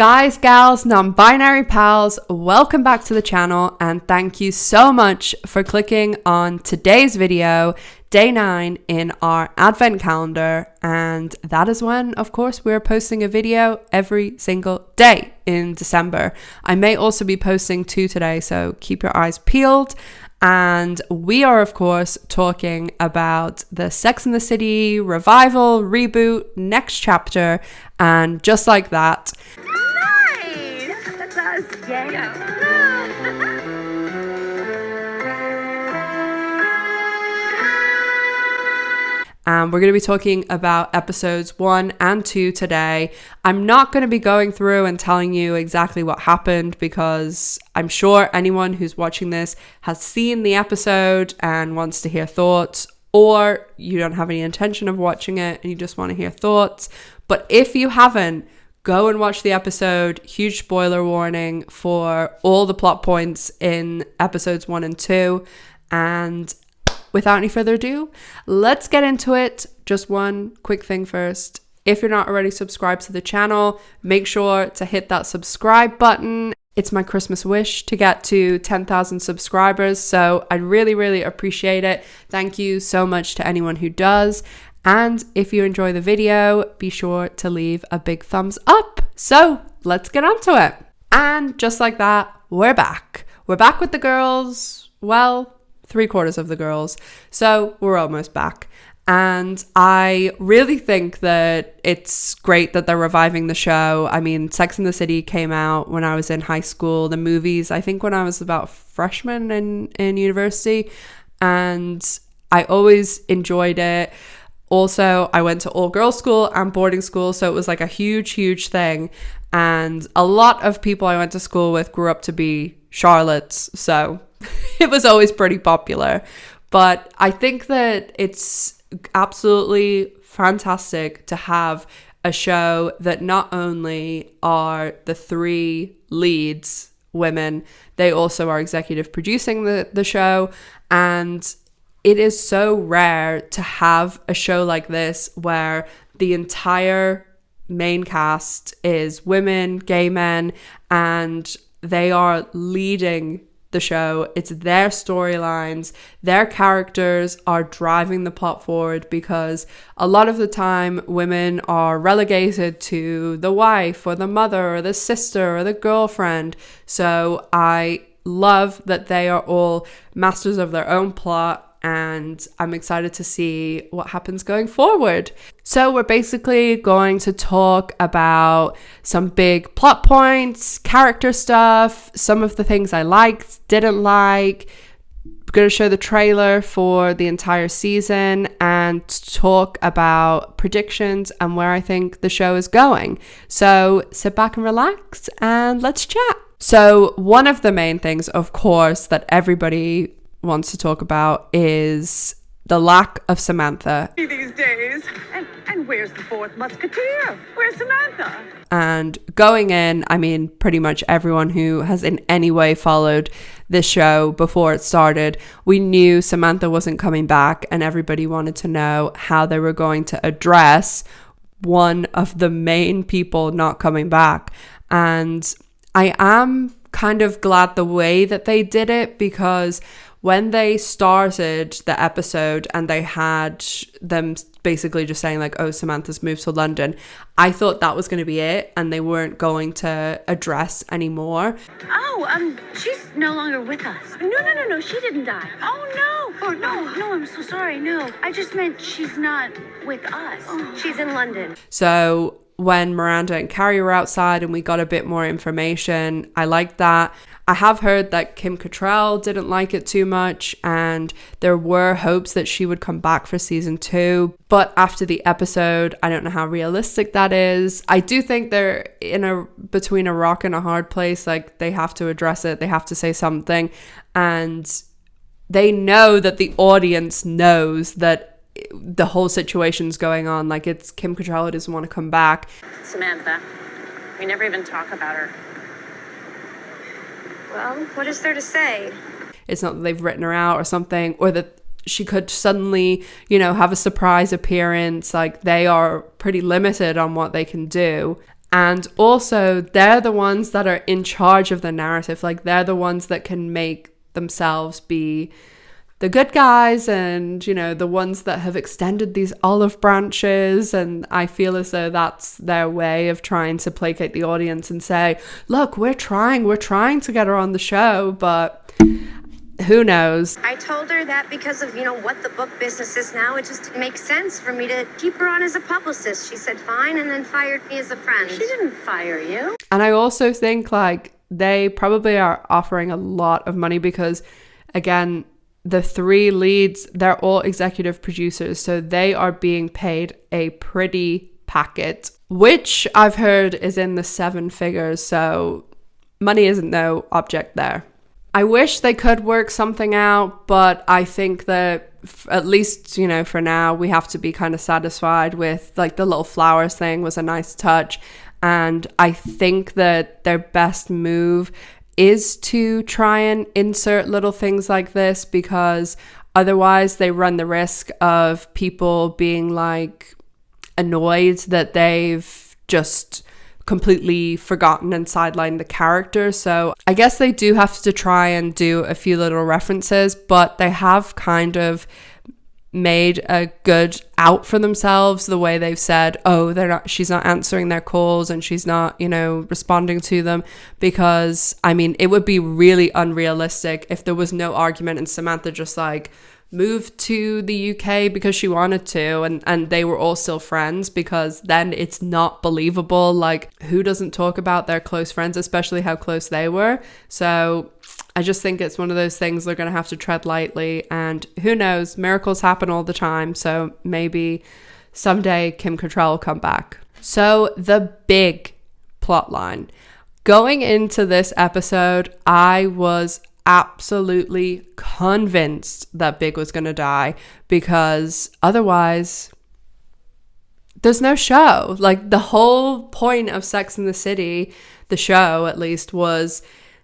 Guys, gals, non-binary pals, welcome back to the channel and thank you so much for clicking on today's video, day 9 in our advent calendar, and that is when, of course, we're posting a video every single day in December. I may also be posting 2 today, so keep your eyes peeled. And we are, of course, talking about the Sex and the City revival, reboot, next chapter, and just like that. Nice! That's us. Yeah. And we're going to be talking about episodes 1 and 2 today. I'm not going to be going through and telling you exactly what happened because I'm sure anyone who's watching this has seen the episode and wants to hear thoughts, or you don't have any intention of watching it and you just want to hear thoughts. But if you haven't, go and watch the episode. Huge spoiler warning for all the plot points in episodes 1 and 2. And without any further ado, let's get into it. Just one quick thing first. If you're not already subscribed to the channel, make sure to hit that subscribe button. It's my Christmas wish to get to 10,000 subscribers, so I'd really appreciate it. Thank you so much to anyone who does. And if you enjoy the video, be sure to leave a big thumbs up. So let's get on to it. And just like that, we're back. We're back with the girls. Well, 3/4 of the girls. So we're almost back. And I really think that it's great that they're reviving the show. I mean, Sex and the City came out when I was in high school. The movies, I think when I was about freshman in university. And I always enjoyed it. Also, I went to all-girls school and boarding school, so it was like a huge thing. And a lot of people I went to school with grew up to be Charlottes, so it was always pretty popular. But I think that it's absolutely fantastic to have a show that not only are the 3 leads women, they also are executive producing the show. And it is so rare to have a show like this where the entire main cast is women, gay men, and they are leading the show. It's their storylines, their characters are driving the plot forward, because a lot of the time women are relegated to the wife or the mother or the sister or the girlfriend. So I love that they are all masters of their own plot, and I'm excited to see what happens going forward. So we're basically going to talk about some big plot points, character stuff, some of the things I liked, didn't like. We're going to show the trailer for the entire season and talk about predictions and where I think the show is going. So sit back and relax and let's chat. So one of the main things, of course, that everybody wants to talk about is the lack of Samantha. These days. And where's the 4th Musketeer? Where's Samantha? And going in, I mean, pretty much everyone who has in any way followed this show before it started, we knew Samantha wasn't coming back, and everybody wanted to know how they were going to address one of the main people not coming back. And I am kind of glad the way that they did it, because when they started the episode and they had them basically just saying like, oh, Samantha's moved to London, I thought that was going to be it and they weren't going to address anymore. Oh, she's no longer with us. No, she didn't die. Oh, no, I'm so sorry, no. I just meant she's not with us. Oh. She's in London. So when Miranda and Carrie were outside and we got a bit more information, I liked that. I have heard that Kim Cattrall didn't like it too much, and there were hopes that she would come back for season 2. But after the episode, I don't know how realistic that is. I do think they're between a rock and a hard place. Like, they have to address it. They have to say something. And they know that the audience knows that the whole situation's going on. Like, it's Kim Cattrall who doesn't want to come back. Samantha, we never even talk about her. Well, what is there to say? It's not that they've written her out or something, or that she could suddenly, have a surprise appearance. Like, they are pretty limited on what they can do. And also, they're the ones that are in charge of the narrative. Like, they're the ones that can make themselves be the good guys and, you know, the ones that have extended these olive branches. And I feel as though that's their way of trying to placate the audience and say, look, we're trying to get her on the show, but who knows? I told her that because of, you know, what the book business is now, it just makes sense for me to keep her on as a publicist. She said fine and then fired me as a friend. She didn't fire you. And I also think, like, they probably are offering a lot of money because, again, the 3 leads, they're all executive producers, so they are being paid a pretty packet, which I've heard is in the 7 figures, so money isn't no object there. I wish they could work something out, but I think that at least, you know, for now, we have to be kind of satisfied with, like, the little flowers thing was a nice touch. And I think that their best move is to try and insert little things like this, because otherwise they run the risk of people being, like, annoyed that they've just completely forgotten and sidelined the character. So I guess they do have to try and do a few little references, but they have kind of made a good out for themselves, the way they've said, oh, she's not answering their calls and she's not, you know, responding to them, because I mean, it would be really unrealistic if there was no argument and Samantha just, like, moved to the UK because she wanted to, and they were all still friends, because then it's not believable. Like, who doesn't talk about their close friends, especially how close they were? So I just think it's one of those things they're going to have to tread lightly, and who knows, miracles happen all the time, so maybe someday Kim Cattrall will come back. So the big plot line. Going into this episode, I was absolutely convinced that Big was going to die, because otherwise there's no show. Like, the whole point of Sex and the City, the show at least, was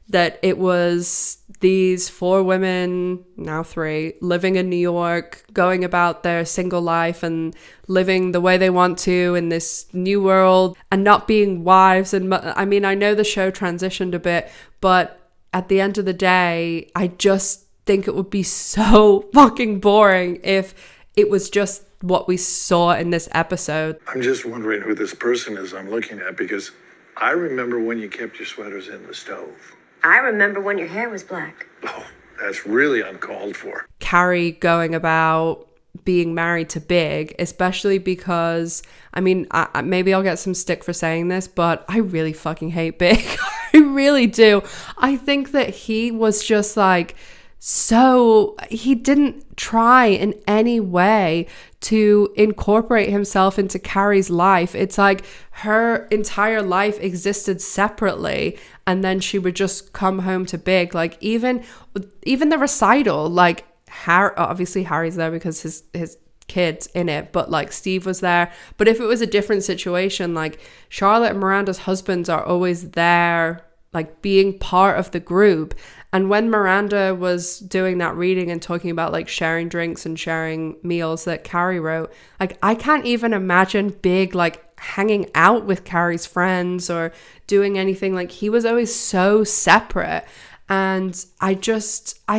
that it was these 4 women, now 3, living in New York, going about their single life and living the way they want to in this new world and not being wives. And I mean, I know the show transitioned a bit, but at the end of the day, I just think it would be so fucking boring if it was just what we saw in this episode. I'm just wondering who this person is I'm looking at, because I remember when you kept your sweaters in the stove. I remember when your hair was black. Oh, that's really uncalled for. Carrie going about being married to Big, especially because, I mean, maybe I'll get some stick for saying this, but I really fucking hate Big. I really do. I think that he was just, like, so he didn't try in any way to incorporate himself into Carrie's life. It's like her entire life existed separately, and then she would just come home to Big. Like, even the recital, like, obviously Harry's there because his kid's in it, but, like, Steve was there. But if it was a different situation, like, Charlotte and Miranda's husbands are always there, like, being part of the group. And when Miranda was doing that reading and talking about, like, sharing drinks and sharing meals that Carrie wrote, like, I can't even imagine Big, like, hanging out with Carrie's friends or doing anything. Like, he was always so separate. And I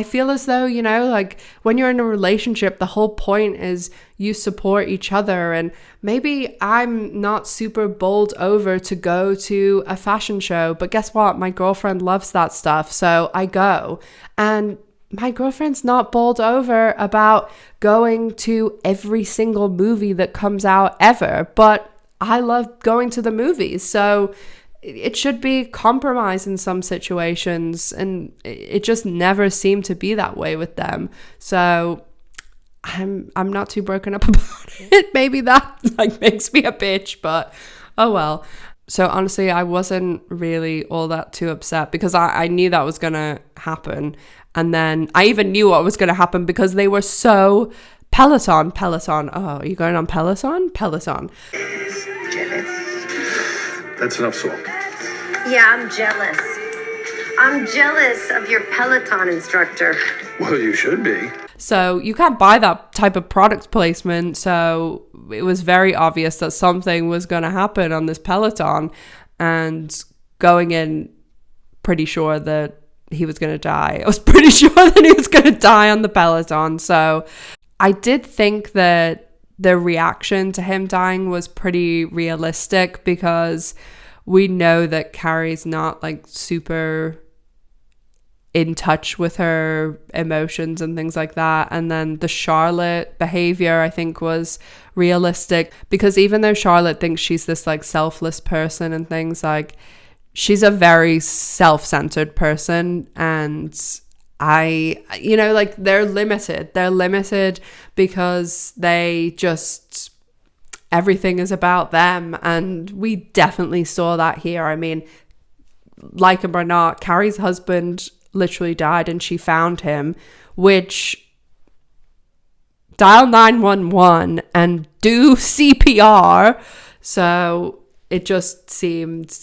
feel as though, you know, like, when you're in a relationship, the whole point is you support each other. And maybe I'm not super bowled over to go to a fashion show, but guess what? My girlfriend loves that stuff. So I go. And my girlfriend's not bowled over about going to every single movie that comes out ever, but I love going to the movies. So it should be compromise in some situations, and it just never seemed to be that way with them. So I'm not too broken up about it. Maybe that, like, makes me a bitch, but oh well. So honestly, I wasn't really all that too upset, because I knew that was gonna happen, and then I even knew what was gonna happen because they were so Peloton. Oh, are you going on Peloton? That's enough salt. Yeah, I'm jealous. I'm jealous of your Peloton instructor. Well, you should be. So you can't buy that type of product placement. So it was very obvious that something was going to happen on this Peloton. and going in pretty sure that he was going to die. I was pretty sure that he was going to die on the Peloton. So I did think that the reaction to him dying was pretty realistic, because we know that Carrie's not like super in touch with her emotions and things like that. And then the Charlotte behavior, I think, was realistic, because even though Charlotte thinks she's this like selfless person and things, like she's a very self-centered person. And like they're limited because they just, everything is about them. And we definitely saw that here. I mean, like or not, Carrie's husband literally died and she found him, which dial 911 and do CPR. So it just seemed,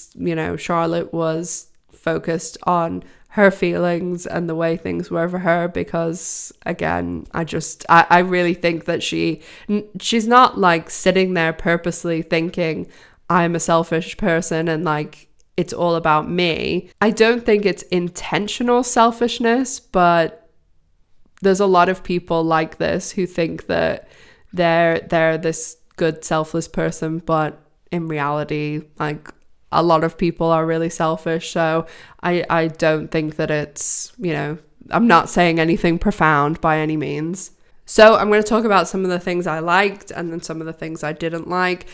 Charlotte was focused on her feelings and the way things were for her, because again, I really think that she's not like sitting there purposely thinking I'm a selfish person and like it's all about me. I don't think it's intentional selfishness, but there's a lot of people like this who think that they're this good selfless person, but in reality, like a lot of people are really selfish. So I don't think that it's, I'm not saying anything profound by any means. So I'm going to talk about some of the things I liked and then some of the things I didn't like.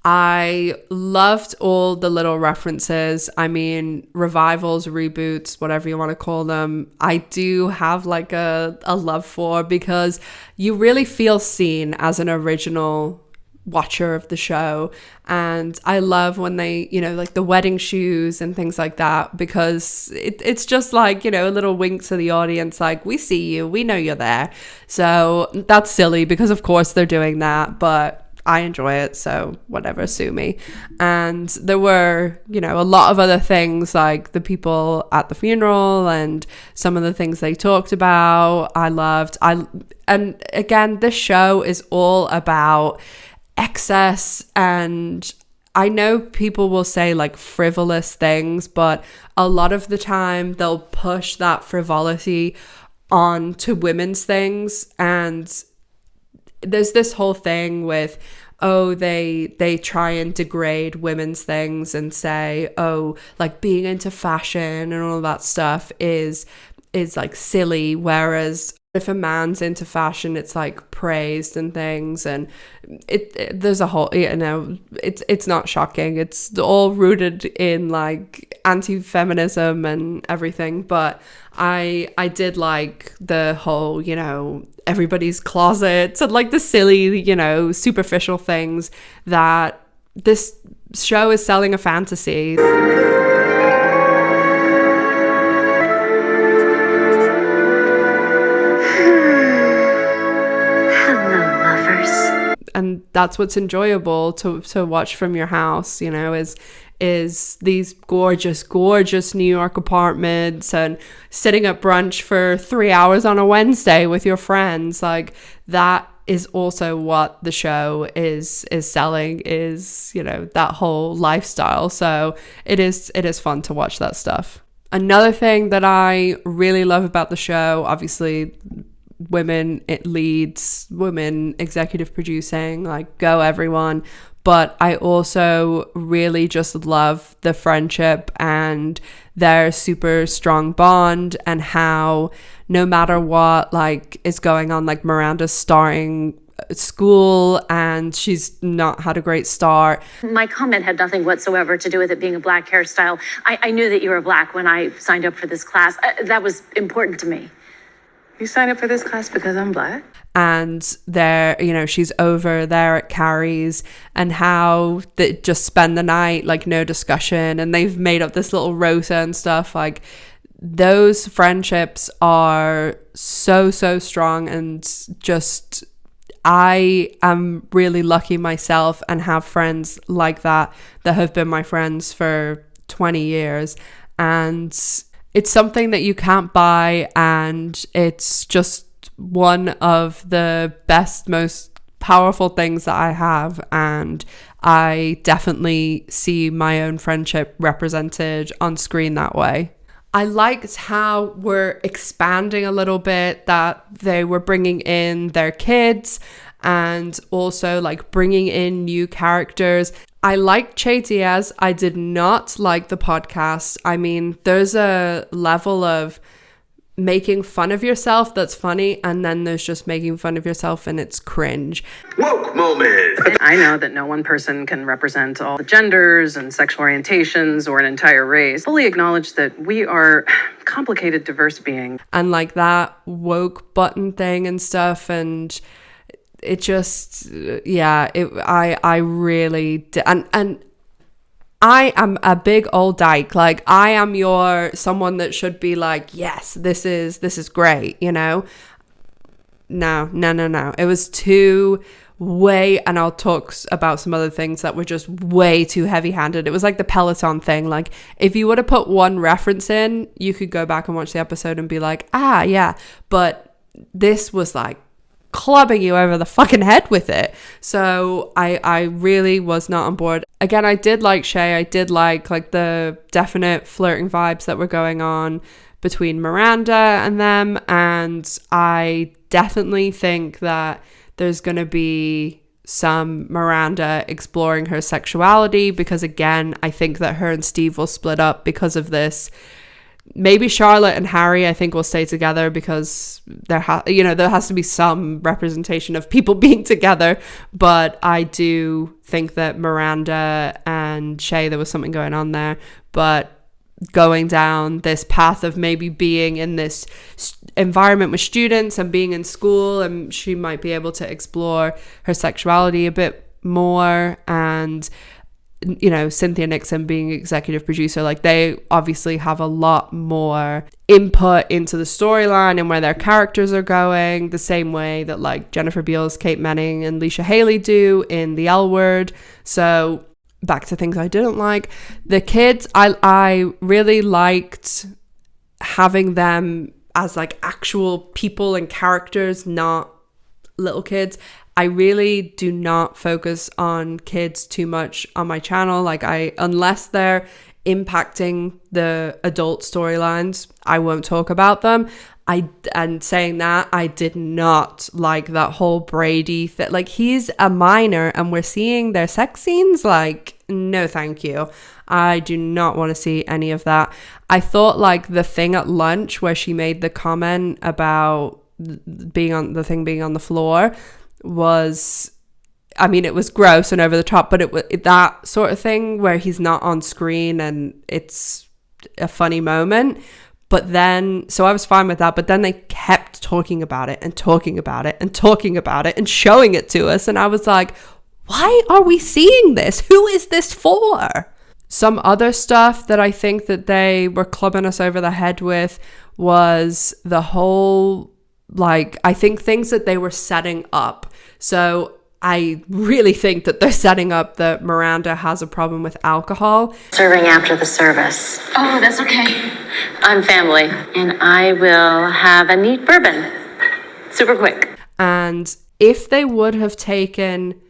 I loved all the little references. I mean, revivals, reboots, whatever you want to call them, I do have like a love for, because you really feel seen as an original watcher of the show. And I love when they, like the wedding shoes and things like that, because it's just like, a little wink to the audience, like, we see you, we know you're there. So that's silly, because of course they're doing that, but I enjoy it, so whatever, sue me. And there were, a lot of other things, like the people at the funeral and some of the things they talked about, I loved. And again, this show is all about excess, and I know people will say like frivolous things, but a lot of the time they'll push that frivolity on to women's things. And there's this whole thing with, they try and degrade women's things and say, like being into fashion and all that stuff is like silly, whereas if a man's into fashion, it's like praised and things. And there's a whole, it's not shocking. It's all rooted in like anti-feminism and everything. But I did like the whole, everybody's closets and like the silly, superficial things that this show is selling a fantasy. And that's what's enjoyable to watch from your house, is these gorgeous New York apartments and sitting at brunch for 3 hours on a Wednesday with your friends. Like, that is also what the show is selling, is, that whole lifestyle. So it is fun to watch that stuff. Another thing that I really love about the show, obviously, women it leads, women executive producing, like, go everyone. But I also really just love the friendship and their super strong bond, and how no matter what like is going on, like Miranda's starting school and she's not had a great start. My comment had nothing whatsoever to do with it being a black hairstyle. I knew that you were black when I signed up for this class. That was important to me. You signed up for this class because I'm black? And there, she's over there at Carrie's, and how they just spend the night, like no discussion, and they've made up this little rota and stuff. Like, those friendships are so strong, and just, I am really lucky myself and have friends like that have been my friends for 20 years. And it's something that you can't buy, and it's just one of the best, most powerful things that I have, and I definitely see my own friendship represented on screen that way. I liked how we're expanding a little bit, that they were bringing in their kids and also like bringing in new characters. I like Che Diaz. I did not like the podcast. I mean, there's a level of making fun of yourself that's funny, and then there's just making fun of yourself and it's cringe. Woke moment. I know that no one person can represent all the genders and sexual orientations or an entire race. Fully acknowledge that we are complicated, diverse beings. And like that woke button thing and stuff, and it just, yeah, I really did. And I am a big old dyke. Like, I am someone that should be like, yes, this is great, you know? No. It was and I'll talk about some other things that were just way too heavy-handed. It was like the Peloton thing. Like, if you would have put one reference in, you could go back and watch the episode and be like, yeah. But this was like clubbing you over the fucking head with it. So I really was not on board. Again, I did like Che. I did like the definite flirting vibes that were going on between Miranda and them. And I definitely think that there's going to be some Miranda exploring her sexuality, because again, I think that her and Steve will split up because of this. Maybe Charlotte and Harry, I think, will stay together because there has to be some representation of people being together. But I do think that Miranda and Che, there was something going on there. But going down this path of maybe being in this environment with students and being in school, and she might be able to explore her sexuality a bit more. And you know, Cynthia Nixon being executive producer, like, they obviously have a lot more input into the storyline and where their characters are going, the same way that like Jennifer Beals, Kate Manning and Leisha Haley do in The L Word. So back to things I didn't like. The kids, I really liked having them as like actual people and characters, not little kids. I really do not focus on kids too much on my channel. Like, unless they're impacting the adult storylines, I won't talk about them. And saying that, I did not like that whole Brady thing. Like, he's a minor and we're seeing their sex scenes. Like, no, thank you. I do not want to see any of that. I thought like the thing at lunch where she made the comment about being on the floor was, I mean, it was gross and over the top, but it was that sort of thing where he's not on screen and it's a funny moment. But then, so I was fine with that, but then they kept talking about it and talking about it and talking about it and showing it to us, and I was like, why are we seeing this? Who is this for? Some other stuff that I think that they were clubbing us over the head with was the whole, like, I think things that they were setting up. So I really think that they're setting up that Miranda has a problem with alcohol. Serving after the service. Oh, that's okay. I'm family, and I will have a neat bourbon. Super quick. And if they would have taken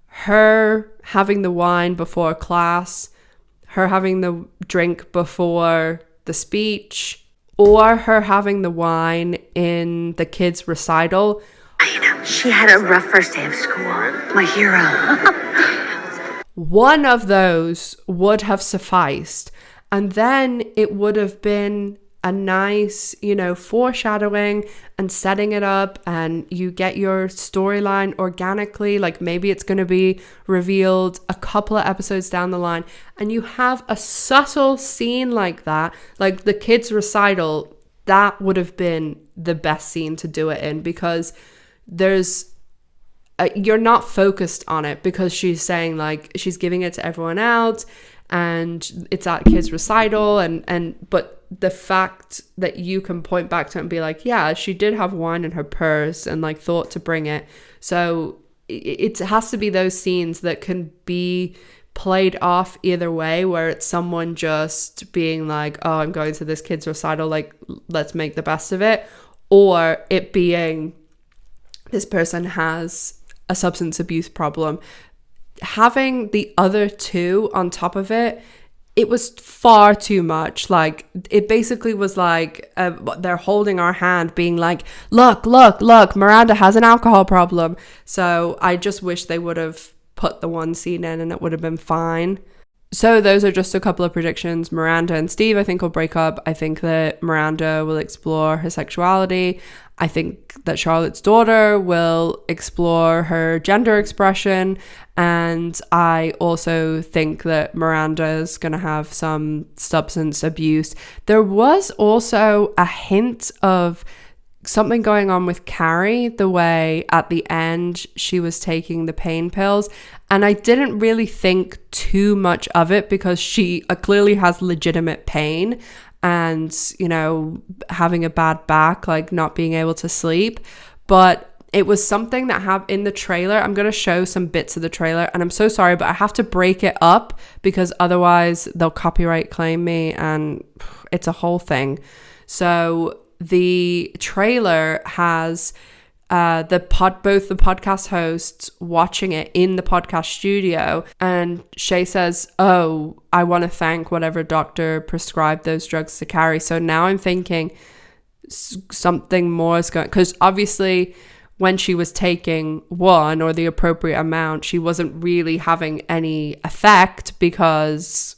her having the wine before class, her having the drink before the speech, or her having the wine in the kids' recital. She had a rough first day of school. My hero. One of those would have sufficed. And then it would have been a nice, foreshadowing and setting it up, and you get your storyline organically. Like, maybe it's going to be revealed a couple of episodes down the line, and you have a subtle scene like that, like the kids' recital. That would have been the best scene to do it in, because you're not focused on it, because she's saying, like, she's giving it to everyone else and it's at kids' recital, but the fact that you can point back to it and be like, yeah, she did have wine in her purse and like thought to bring it. So it has to be those scenes that can be played off either way, where it's someone just being like, oh, I'm going to this kid's recital, like, let's make the best of it, or it being this person has a substance abuse problem. Having the other two on top of it, it was far too much. Like, it basically was like they're holding our hand being like, look, Miranda has an alcohol problem. So I just wish they would have put the one scene in and it would have been fine. So those are just a couple of predictions. Miranda and Steve, I think, will break up. I think that Miranda will explore her sexuality. I think that Charlotte's daughter will explore her gender expression. And I also think that Miranda's going to have some substance abuse. There was also a hint of something going on with Carrie, the way at the end she was taking the pain pills. And I didn't really think too much of it because she clearly has legitimate pain and, you know, having a bad back, like not being able to sleep. But it was something that in the trailer. I'm going to show some bits of the trailer, and I'm so sorry, but I have to break it up because otherwise they'll copyright claim me and it's a whole thing. So the trailer has both the podcast hosts watching it in the podcast studio, and Che says, "Oh, I want to thank whatever doctor prescribed those drugs to Carrie." So now I'm thinking something more is going, because obviously when she was taking one or the appropriate amount, she wasn't really having any effect because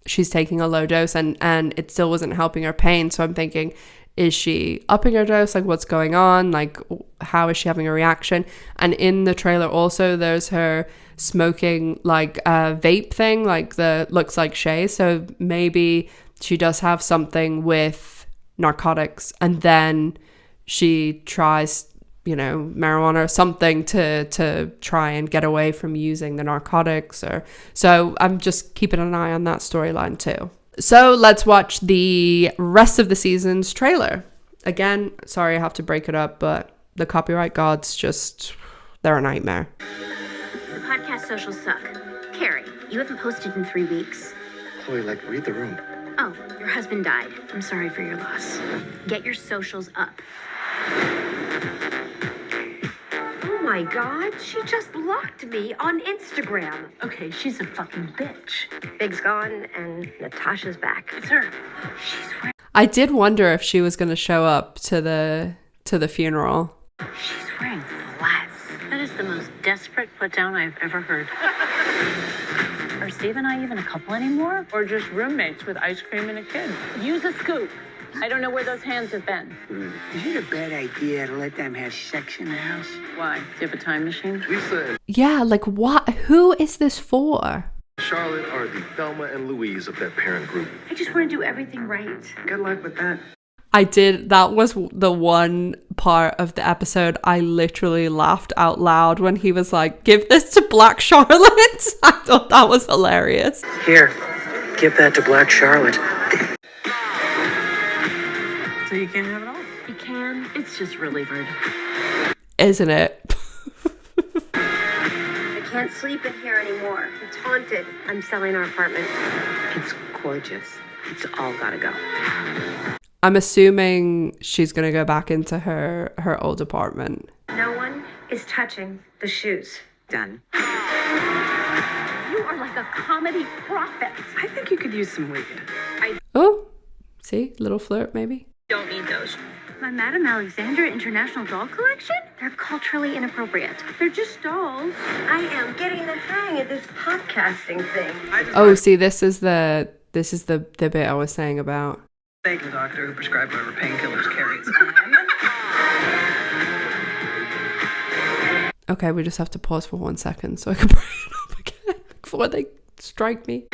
she's taking a low dose and it still wasn't helping her pain. So I'm thinking, is she upping her dose? Like, what's going on? Like, how is she having a reaction? And in the trailer also, there's her smoking like a vape thing, like looks like Che. So maybe she does have something with narcotics, and then she tries, you know, marijuana or something to try and get away from using the narcotics. Or so I'm just keeping an eye on that storyline too. So let's watch the rest of the season's trailer. Again, sorry I have to break it up, but the copyright gods they're a nightmare. The podcast socials suck. Carrie, you haven't posted in 3 weeks. Chloe, read the room. Oh, your husband died. I'm sorry for your loss. Get your socials up. Oh my God, she just blocked me on Instagram. Okay, she's a fucking bitch. Big's gone and Natasha's back. It's her. I did wonder if she was going to show up to the funeral. She's wearing flats. That is the most desperate put down I've ever heard. Are Steve and I even a couple anymore? Or just roommates with ice cream and a kid? Use a scoop. I don't know where those hands have been. Is it a bad idea to let them have sex in the house? Why? Do you have a time machine? Lisa Yeah, like what? Who is this for? and Charlotte are the Thelma and Louise of that parent group. I just want to do everything right. Good luck with that. That was the one part of the episode I literally laughed out loud when he was like, give this to Black Charlotte. I thought that was hilarious. Here, give that to Black Charlotte. So you can't have it all? You can. It's just really rude. Isn't it? I can't sleep in here anymore. It's haunted. I'm selling our apartment. It's gorgeous. It's all gotta go. I'm assuming she's going to go back into her old apartment. No one is touching the shoes. Done. You are like a comedy prophet. I think you could use some weed. Oh, see? Little flirt, maybe? Don't need those. My Madame Alexandra International Doll Collection? They're culturally inappropriate. They're just dolls. I am getting the hang of this podcasting thing. Oh, see, this is the bit I was saying about. Thank the doctor who prescribed whatever painkillers Carrie's on. Okay, we just have to pause for 1 second so I can bring it up again before they strike me.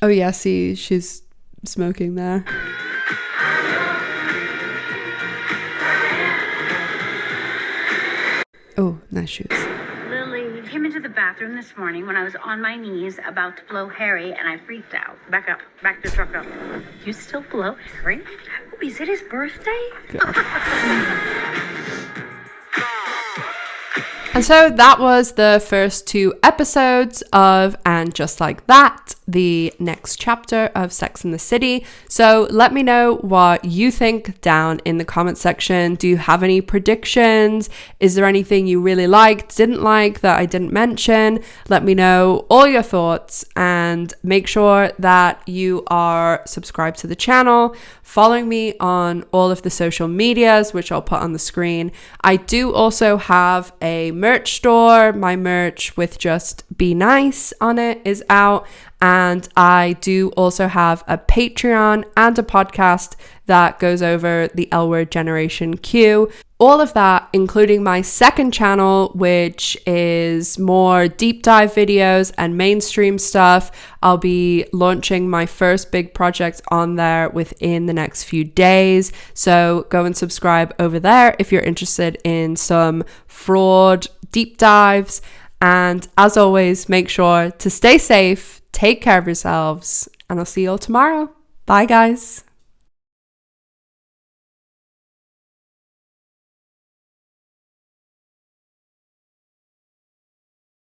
Oh yeah, see, she's smoking there. Oh, nice shoes. Lily came into the bathroom this morning when I was on my knees about to blow Harry, and I freaked out. Back up. Back the truck up. You still blow Harry? Oh, is it his birthday? And so that was the first 2 episodes of And Just Like That, the next chapter of Sex and the City. So let me know what you think down in the comment section. Do you have any predictions? Is there anything you really liked, didn't like that I didn't mention? Let me know all your thoughts, and make sure that you are subscribed to the channel, following me on all of the social medias, which I'll put on the screen. I do also have a merch store. My merch with just Be Nice on it is out, and I do also have a Patreon and a podcast that goes over the L Word Generation Q. All of that, including my second channel, which is more deep dive videos and mainstream stuff. I'll be launching my first big project on there within the next few days. So go and subscribe over there if you're interested in some fraud deep dives. And as always, make sure to stay safe, take care of yourselves, and I'll see you all tomorrow. Bye, guys.